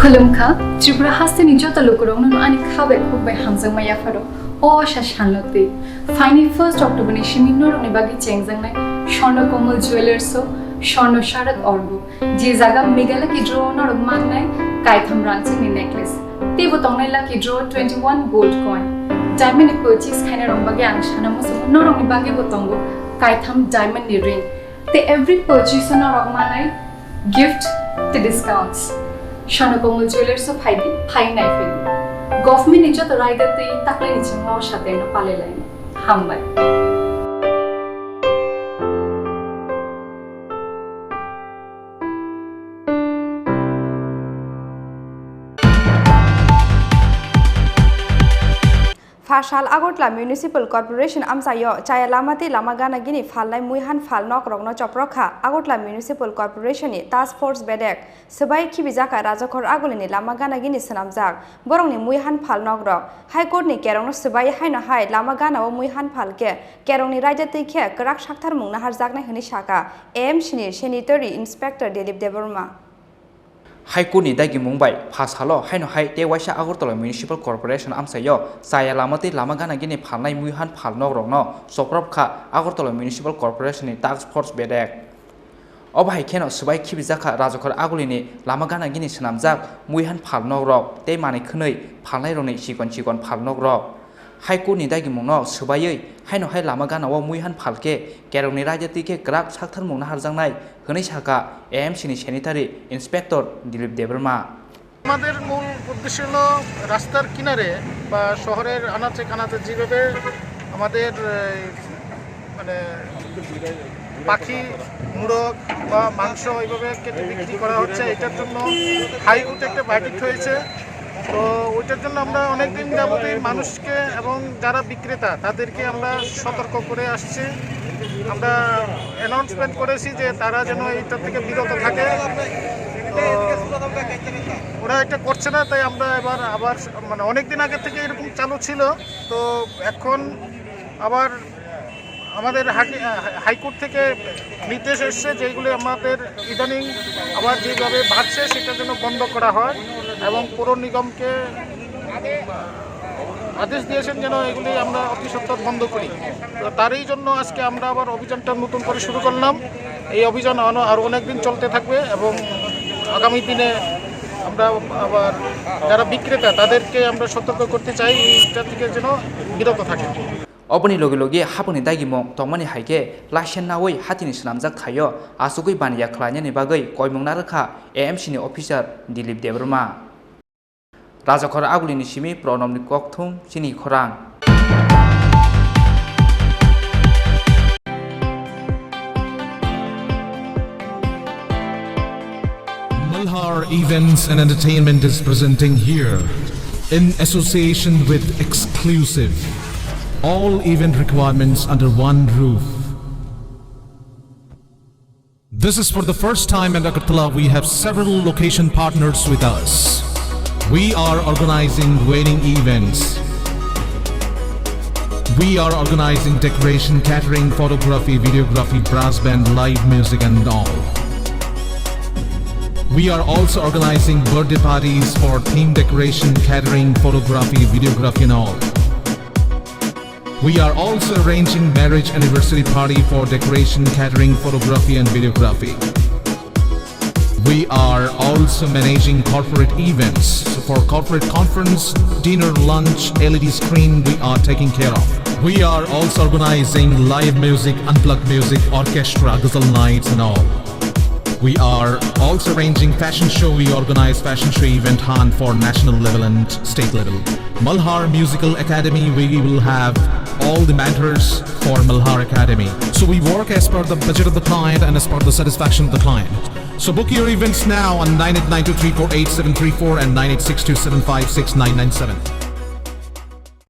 Khulumkha, Tripura has the Nijota Lukurong and Kabek by Hamzang Mayafaro, or Shashanlote. Finally, 1st October Nishimino Nibagi Chengzang, Shono Komal Jewelers, so Shono Sharak Orgo, Jizaga Megala Kidro, not of Manai, Kaitham Ranching necklace. Tebotong lucky draw 21 gold coin. Diamond purchase kind of Bagang, Shanamus, not only Bagi Botongo, Kaitham diamond ring. They every purchase on our Manai gift the discounts. Shono Komal Jewelers of Heidi, High Knife. Government Ninja the rider the Taklinichim or Shatena Paleline. Humbai. Fashal Agotla Municipal Corporation Amsayo, Chaya Lamati, Lama Ganagini, Phalnai Muihan, Phalnokrokni Choprokha, Agotla Municipal Corporation, Task Force Bedek, Swbaiwi Khlaijakha, Rajakhor Agulini, Lama Ganagini Sanamzak, Borongni Muihan Phalnokrok, High Court ni Kerong Swbaiwi Haino Hai, Lama Gana Muihan Phalke, Kerongni Rajatike, Karak Shaktar Mungna Harzakna Hanishaka, Chini, Sanitary Inspector Dilip Deborma. Haikuni Dagi Mumbai, Pass Halo, Haino Hai, Dewaisha Agortola Municipal Corporation Amsayo, Saya Lamati, Lama Ganagini, Phalnai Muihan, Phalnokrokni, Sukurubh, Agortola Municipal Corporation Task Force Bedek. Obhai Keno, Swbaiwi Khlaijakha, Rajakhor Agulini, Lama Ganagini Sanamzak, Muihan Phalnokrok, Te Mani Khunui, Phalnai Roni Chikon Phalnokrok. Haikuni Dagi Mungno, Swbaiwi, Haino Hai Lama Gana Muihan Phalke, Kerongni Rajatike, Grak Shaktar Mungna Harzangnai, Khlaijakha, Chini Sanitary Inspector Dilip Deborma. আমাদের মূল উদ্দেশ্য হলো রাস্তার কিনারে বা শহরের আনাচে কানাচে যেভাবে আমাদের মানে পাখি মুরগ বা মাংস এইভাবে কেটে বিক্রি করা হচ্ছে এটার জন্য হাইকোর্টে একটা ভার্ডিক্ট হয়েছে তো ওইটার জন্য আমরা অনেকদিন যাবতীয় মানুষকে এবং যারা বিক্রেতা তাদেরকে আমরা সতর্ক করে আসছি আমরা অ্যানাউন্সমেন্ট করেছি যে তারা যেন এটা থেকে বিরত থাকে ওরা এটা করছে না তাই আমরা আবার মানে অনেকদিন আগে থেকে এরকম চালু ছিল তো এখন আবার আমাদের হাইকোর্ট থেকে নির্দেশ এসেছে যেগুলি আমাদের ইদানিং আবার যেভাবে বাড়ছে সেটা যেন বন্ধ করা হয় এবং পৌর নিগমকে আদেশ দিয়েছেন যেন এগুলি আমরা অতি সত্বর বন্ধ করি তো তারই জন্য আজকে আমরা আবার অভিযানটা নতুন করে শুরু করলাম এই অভিযান আরও অনেকদিন চলতে থাকবে এবং আগামী দিনে আমরা আবার যারা বিক্রেতা তাদেরকে আমরা সতর্ক করতে চাই এইটা থেকে যেন বিরত থাকে Obani Logi Hapuni Dagimong, Tomani Haike, Lashan Nawi, Hatini Sanamzak Thaio, Asugui Bania Khlaijakha Bagay, Koimungnaraka, Chini officer Dilip Deborma. Rajakhor Agulini Shimi, Phalnokrokni, Chini Khorang. Malhar Events and Entertainment is presenting here, in association with Exclusive, all event requirements under one roof. This is for the first time in Agartala we have several location partners with us. We are organizing wedding events. We are organizing decoration, catering, photography, videography, brass band, live music and all. We are also organizing birthday parties for theme decoration, catering, photography, videography and all. We are also arranging marriage anniversary party for decoration, catering, photography and videography. We are also managing corporate events. So for corporate conference, dinner, lunch, LED screen we are taking care of. We are also organizing live music, unplugged music, orchestra, ghazal nights and all. We are also arranging fashion show. We organize fashion show event for national level and state level. Malhar Musical Academy, we will have all the mentors for Malhar Academy. So we work as per the budget of the client and as per the satisfaction of the client. So book your events now on 9892348734 and 9862756997.